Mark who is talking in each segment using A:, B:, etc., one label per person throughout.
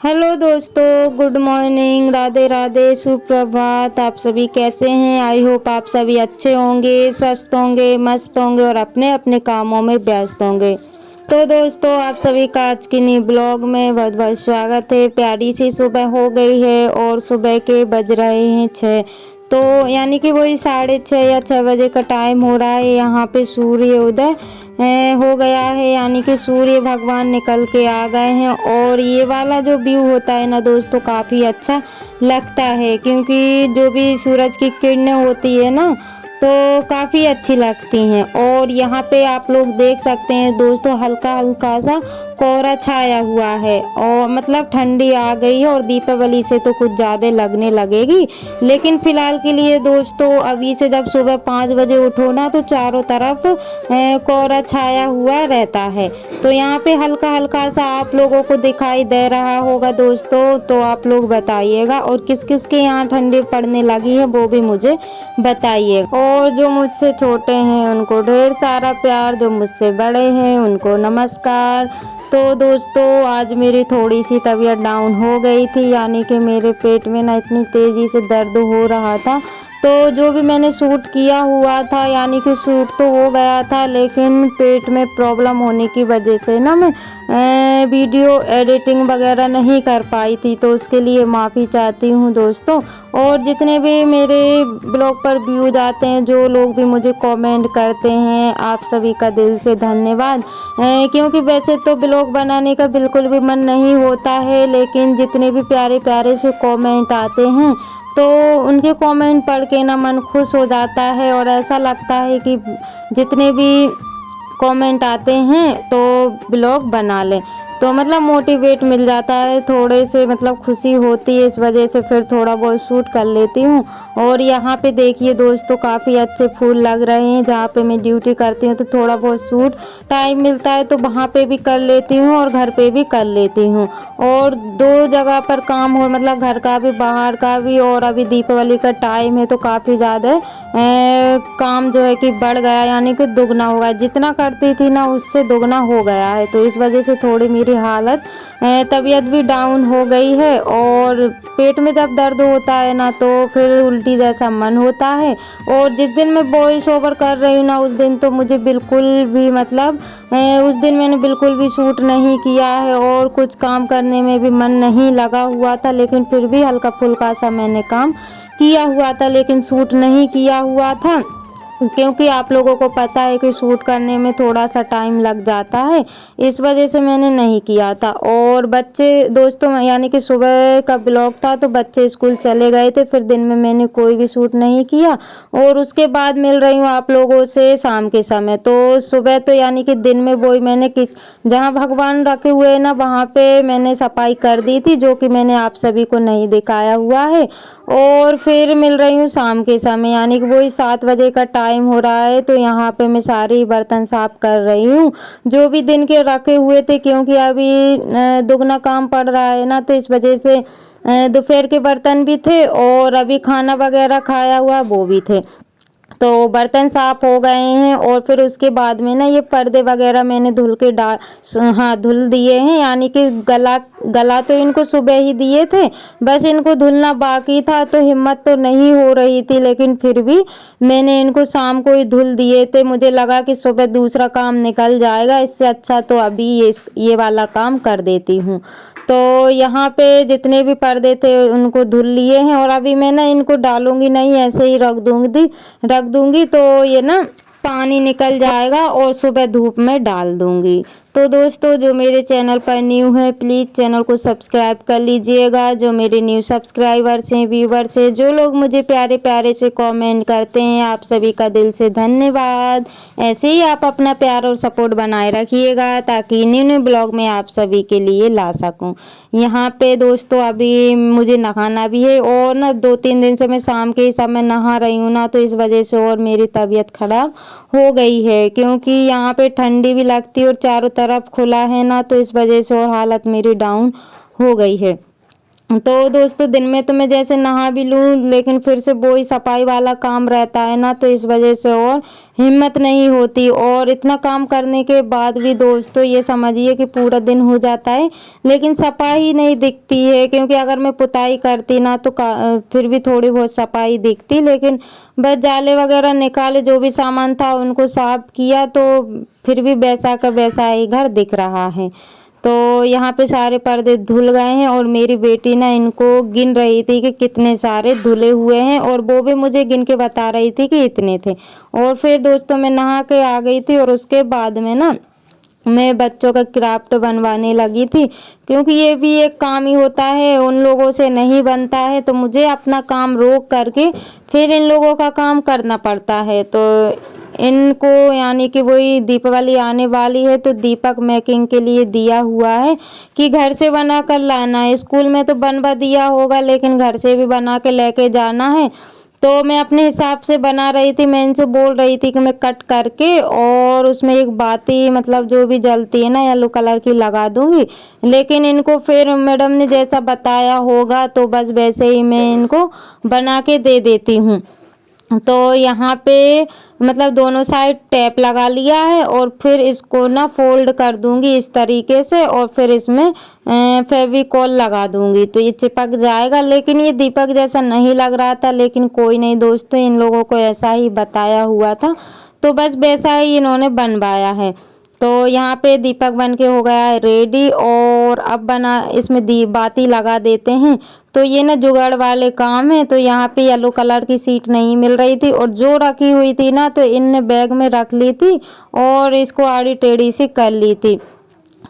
A: Hello दोस्तों, good morning, Radhe Radhe, सुप्रभात। आप सभी कैसे हैं? आई होप आप सभी अच्छे होंगे, स्वस्थ होंगे, मस्त होंगे और अपने अपने कामों में व्यस्त होंगे। तो दोस्तों, आप सभी का आज की नई ब्लॉग में बहुत बहुत स्वागत है। प्यारी सी सुबह हो गई है और सुबह के बज रहे हैं 6। तो यानी कि वही 6:30 या 6 बजे का टाइम हो रहा है। यहाँ पे सूर्य उदय हो गया है, यानी कि सूर्य भगवान निकल के आ गए हैं। और ये वाला जो व्यू होता है ना दोस्तों, काफ़ी अच्छा लगता है, क्योंकि जो भी सूरज की किरणें होती है ना, तो काफ़ी अच्छी लगती हैं। और यहाँ पे आप लोग देख सकते हैं दोस्तों, हल्का हल्का सा कोहरा छाया हुआ है और मतलब ठंडी आ गई है। और दीपावली से तो कुछ ज़्यादा लगने लगेगी, लेकिन फ़िलहाल के लिए दोस्तों अभी से जब सुबह 5 बजे उठो ना, तो चारों तरफ कोहरा छाया हुआ रहता है। तो यहाँ पे हल्का हल्का सा आप लोगों को दिखाई दे रहा होगा दोस्तों। तो आप लोग बताइएगा, और किस किस के यहाँ ठंडी पड़ने लगी है वो भी मुझे बताइए। और जो मुझसे छोटे हैं उनको ढेर सारा प्यार, जो मुझसे बड़े हैं उनको नमस्कार। तो दोस्तों आज मेरी थोड़ी सी तबीयत डाउन हो गई थी, यानी कि मेरे पेट में ना इतनी तेज़ी से दर्द हो रहा था। तो जो भी मैंने शूट किया हुआ था, यानी कि शूट तो हो गया था, लेकिन पेट में प्रॉब्लम होने की वजह से ना मैं वीडियो एडिटिंग वगैरह नहीं कर पाई थी। तो उसके लिए माफ़ी चाहती हूँ दोस्तों। और जितने भी मेरे ब्लॉग पर व्यूज आते हैं, जो लोग भी मुझे कमेंट करते हैं, आप सभी का दिल से धन्यवाद। क्योंकि वैसे तो ब्लॉग बनाने का बिल्कुल भी मन नहीं होता है, लेकिन जितने भी प्यारे प्यारे से कमेंट आते हैं, तो उनके कमेंट पढ़ के ना मन खुश हो जाता है। और ऐसा लगता है कि जितने भी कमेंट आते हैं तो ब्लॉग बना लें, तो मतलब मोटिवेट मिल जाता है, थोड़े से मतलब खुशी होती है। इस वजह से फिर थोड़ा बहुत शूट कर लेती हूँ। और यहाँ पे देखिए दोस्तों, काफ़ी अच्छे फूल लग रहे हैं। जहाँ पे मैं ड्यूटी करती हूँ तो थोड़ा बहुत शूट टाइम मिलता है तो वहाँ पे भी कर लेती हूँ और घर पे भी कर लेती हूँ। और 2 जगह पर काम हो, मतलब घर का भी बाहर का भी। और अभी दीपावली का टाइम है तो काफ़ी ज़्यादा काम जो है कि बढ़ गया, यानी कि दुगना हो गया। जितना करती थी ना उससे दुगना हो गया है। तो इस वजह से थोड़ी मेरी हालत तबीयत भी डाउन हो गई है। और पेट में जब दर्द होता है ना, तो फिर उल्टी जैसा मन होता है। और जिस दिन मैं वॉइस ओवर कर रही हूँ ना, उस दिन तो मुझे बिल्कुल भी मतलब उस दिन मैंने बिल्कुल भी शूट नहीं किया है और कुछ काम करने में भी मन नहीं लगा हुआ था। लेकिन फिर भी हल्का फुल्का सा मैंने काम किया हुआ था, लेकिन शूट नहीं किया हुआ था, क्योंकि आप लोगों को पता है कि शूट करने में थोड़ा सा टाइम लग जाता है। इस वजह से मैंने नहीं किया था। और बच्चे दोस्तों, यानी कि सुबह का ब्लॉग था तो बच्चे स्कूल चले गए थे, फिर दिन में मैंने कोई भी शूट नहीं किया। और उसके बाद मिल रही हूँ आप लोगों से शाम के समय। तो सुबह तो यानी कि दिन में वही मैंने जहाँ भगवान रखे हुए हैं ना, वहाँ पे मैंने सफाई कर दी थी, जो कि मैंने आप सभी को नहीं दिखाया हुआ है। और फिर मिल रही हूँ शाम के समय, यानी कि वही 7 बजे का टाइम हो रहा है। तो यहाँ पे मैं सारे बर्तन साफ कर रही हूँ, जो भी दिन के रखे हुए थे, क्योंकि अभी दुगना काम पड़ रहा है ना, तो इस वजह से दोपहर के बर्तन भी थे और अभी खाना वगैरह खाया हुआ वो भी थे। तो बर्तन साफ हो गए हैं। और फिर उसके बाद में ना ये पर्दे वगैरह मैंने धुल के धुल दिए हैं, यानी कि गला तो इनको सुबह ही दिए थे, बस इनको धुलना बाकी था। तो हिम्मत तो नहीं हो रही थी, लेकिन फिर भी मैंने इनको शाम को ही धुल दिए थे। मुझे लगा कि सुबह दूसरा काम निकल जाएगा, इससे अच्छा तो अभी ये वाला काम कर देती हूँ। तो यहाँ पे जितने भी पर्दे थे उनको धुल लिए हैं। और अभी मैं ना इनको डालूंगी नहीं, ऐसे ही रख दूंगी तो ये ना पानी निकल जाएगा और सुबह धूप में डाल दूंगी। तो दोस्तों, जो मेरे चैनल पर न्यू है प्लीज़ चैनल को सब्सक्राइब कर लीजिएगा। जो मेरे न्यू सब्सक्राइबर्स हैं, व्यूवर्स हैं, जो लोग मुझे प्यारे प्यारे से कमेंट करते हैं, आप सभी का दिल से धन्यवाद। ऐसे ही आप अपना प्यार और सपोर्ट बनाए रखिएगा, ताकि न्यू न्यू ब्लॉग में आप सभी के लिए ला सकूं। यहाँ पे दोस्तों अभी मुझे नहाना भी है, और ना 2-3 दिन से मैं शाम के समय नहा रही हूँ ना, तो इस वजह से और मेरी तबीयत खराब हो गई है, क्योंकि यहाँ पे ठंडी भी लगती है और चारों तरफ खुला है ना, तो इस वजह से और हालत मेरी डाउन हो गई है। तो दोस्तों दिन में तो मैं जैसे नहा भी लूँ, लेकिन फिर से वही सफाई वाला काम रहता है ना, तो इस वजह से और हिम्मत नहीं होती। और इतना काम करने के बाद भी दोस्तों ये समझिए कि पूरा दिन हो जाता है, लेकिन सफाई ही नहीं दिखती है। क्योंकि अगर मैं पुताई करती ना तो फिर भी थोड़ी बहुत सफाई दिखती, लेकिन बस जाले वगैरह निकाले, जो भी सामान था उनको साफ किया, तो फिर भी वैसा का वैसा ही घर दिख रहा है। तो यहाँ पे सारे पर्दे धुल गए हैं, और मेरी बेटी ना इनको गिन रही थी कि कितने सारे धुले हुए हैं, और वो भी मुझे गिन के बता रही थी कि इतने थे। और फिर दोस्तों मैं नहा के आ गई थी, और उसके बाद में ना मैं बच्चों का क्राफ्ट बनवाने लगी थी। क्योंकि ये भी एक काम ही होता है, उन लोगों से नहीं बनता है, तो मुझे अपना काम रोक करके फिर इन लोगों का काम करना पड़ता है। तो इनको यानी कि वही दीपावली आने वाली है, तो दीपक मेकिंग के लिए दिया हुआ है कि घर से बना कर लाना है। स्कूल में तो बनवा दिया होगा, लेकिन घर से भी बना के लेके जाना है। तो मैं अपने हिसाब से बना रही थी, मैं इनसे बोल रही थी कि मैं कट करके और उसमें एक बाती मतलब जो भी जलती है ना येलो कलर की लगा दूंगी। लेकिन इनको फिर मैडम ने जैसा बताया होगा तो बस वैसे ही मैं इनको बना के दे देती हूँ। तो यहाँ पे मतलब दोनों साइड टैप लगा लिया है, और फिर इसको ना फोल्ड कर दूंगी इस तरीके से, और फिर इसमें फेविकॉल लगा दूंगी तो ये चिपक जाएगा। लेकिन ये दीपक जैसा नहीं लग रहा था, लेकिन कोई नहीं दोस्तों, इन लोगों को ऐसा ही बताया हुआ था, तो बस वैसा ही इन्होंने बनवाया है। तो यहाँ पे दीपक बन के हो गया है रेडी, और अब बना इसमें दी बाती लगा देते हैं। तो ये ना जुगाड़ वाले काम है। तो यहाँ पे येलो कलर की सीट नहीं मिल रही थी, और जो रखी हुई थी ना तो इनने बैग में रख ली थी, और इसको आड़ी टेढ़ी सी कर ली थी।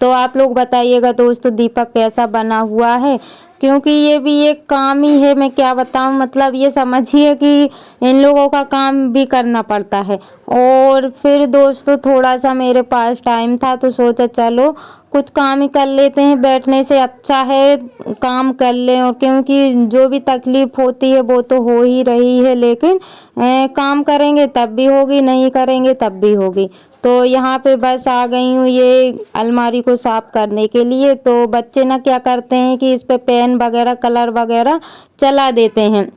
A: तो आप लोग बताइएगा दोस्तों दीपक कैसा बना हुआ है, क्योंकि ये भी एक काम ही है। मैं क्या बताऊं, मतलब ये समझिए कि इन लोगों का काम भी करना पड़ता है। और फिर दोस्तों थोड़ा सा मेरे पास टाइम था, तो सोचा चलो कुछ काम ही कर लेते हैं, बैठने से अच्छा है काम कर लें। और क्योंकि जो भी तकलीफ होती है वो तो हो ही रही है, लेकिन काम करेंगे तब भी होगी, नहीं करेंगे तब भी होगी। तो यहाँ पे बस आ गई हूँ ये अलमारी को साफ करने के लिए। तो बच्चे ना क्या करते हैं कि इस पे पेन वगैरह कलर वगैरह चला देते हैं,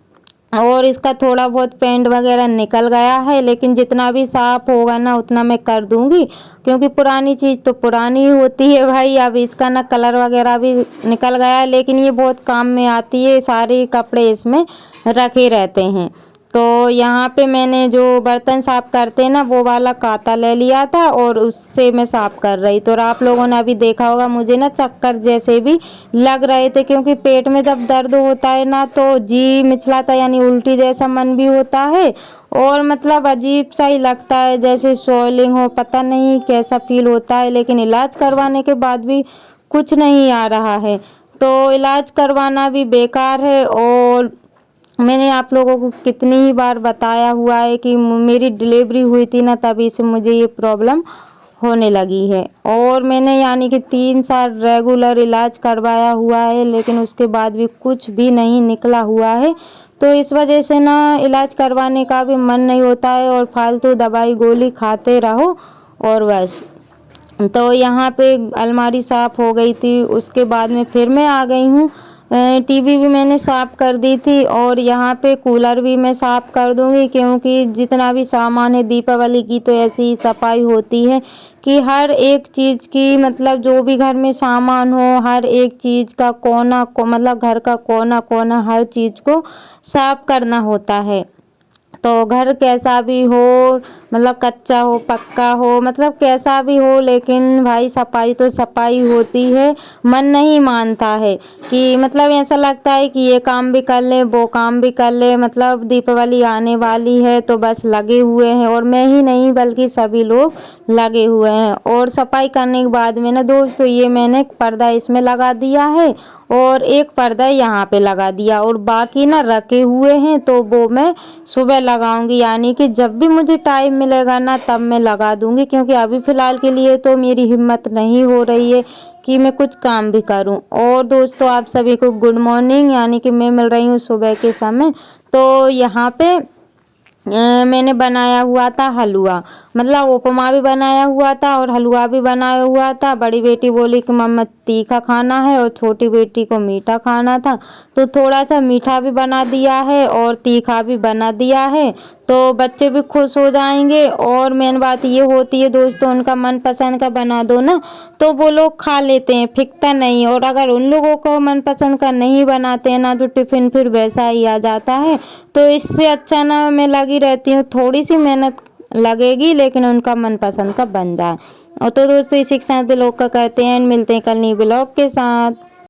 A: और इसका थोड़ा बहुत पेंट वगैरह निकल गया है, लेकिन जितना भी साफ होगा ना उतना मैं कर दूंगी। क्योंकि पुरानी चीज़ तो पुरानी ही होती है भाई। अब इसका ना कलर वगैरह भी निकल गया है, लेकिन ये बहुत काम में आती है, सारे कपड़े इसमें रखे रहते हैं। तो यहाँ पे मैंने जो बर्तन साफ करते हैं ना वो वाला कांटा ले लिया था, और उससे मैं साफ कर रही। तो आप लोगों ने अभी देखा होगा मुझे ना चक्कर जैसे भी लग रहे थे, क्योंकि पेट में जब दर्द होता है ना तो जी मिचलाता यानी उल्टी जैसा मन भी होता है, और मतलब अजीब सा ही लगता है जैसे स्वेलिंग हो, पता नहीं कैसा फील होता है। लेकिन इलाज करवाने के बाद भी कुछ नहीं आ रहा है, तो इलाज करवाना भी बेकार है। और मैंने आप लोगों को कितनी ही बार बताया हुआ है कि मेरी डिलीवरी हुई थी ना तभी से मुझे ये प्रॉब्लम होने लगी है। और मैंने यानी कि 3 साल रेगुलर इलाज करवाया हुआ है, लेकिन उसके बाद भी कुछ भी नहीं निकला हुआ है। तो इस वजह से ना इलाज करवाने का भी मन नहीं होता है, और फालतू दवाई गोली खाते रहो और बस। तो यहाँ पे अलमारी साफ़ हो गई थी, उसके बाद में फिर मैं आ गई हूँ। टीवी भी मैंने साफ़ कर दी थी, और यहाँ पे कूलर भी मैं साफ़ कर दूँगी। क्योंकि जितना भी सामान है दीपावली की तो ऐसी ही सफाई होती है कि हर एक चीज़ की मतलब जो भी घर में सामान हो हर एक चीज़ का कोना को मतलब घर का कोना कोना हर चीज़ को साफ़ करना होता है। तो घर कैसा भी हो मतलब कच्चा हो पक्का हो मतलब कैसा भी हो, लेकिन भाई सफाई तो सफाई होती है। मन नहीं मानता है कि मतलब ऐसा लगता है कि ये काम भी कर ले वो काम भी कर ले। मतलब दीपावली आने वाली है तो बस लगे हुए हैं, और मैं ही नहीं बल्कि सभी लोग लगे हुए हैं। और सफाई करने के बाद में ना दोस्तों ये मैंने पर्दा इसमें लगा दिया है, और एक पर्दा यहाँ पे लगा दिया, और बाकी ना रखे हुए हैं तो वो मैं सुबह लगाऊंगी। यानी कि जब भी मुझे टाइम मिलेगा ना तब मैं लगा दूंगी, क्योंकि अभी फ़िलहाल के लिए तो मेरी हिम्मत नहीं हो रही है कि मैं कुछ काम भी करूं। और दोस्तों आप सभी को गुड मॉर्निंग, यानी कि मैं मिल रही हूँ सुबह के समय। तो यहाँ पे मैंने बनाया हुआ था हलवा, मतलब उपमा भी बनाया हुआ था और हलवा भी बनाया हुआ था। बड़ी बेटी बोली कि मम्मा तीखा खाना है और छोटी बेटी को मीठा खाना था, तो थोड़ा सा मीठा भी बना दिया है और तीखा भी बना दिया है, तो बच्चे भी खुश हो जाएंगे। और मेन बात ये होती है दोस्तों, उनका मनपसंद का बना दो ना तो वो लोग खा लेते हैं, फिकता नहीं। और अगर उन लोगों को मनपसंद का नहीं बनाते हैं ना तो टिफ़िन फिर वैसा ही आ जाता है। तो इससे अच्छा ना मैं लगी रहती हूँ, थोड़ी सी मेहनत लगेगी लेकिन उनका मनपसंद का बन जाए। और तो दोस्तों, शिक्षा दिलों का कहते हैं। मिलते हैं कल नई ब्लॉग के साथ।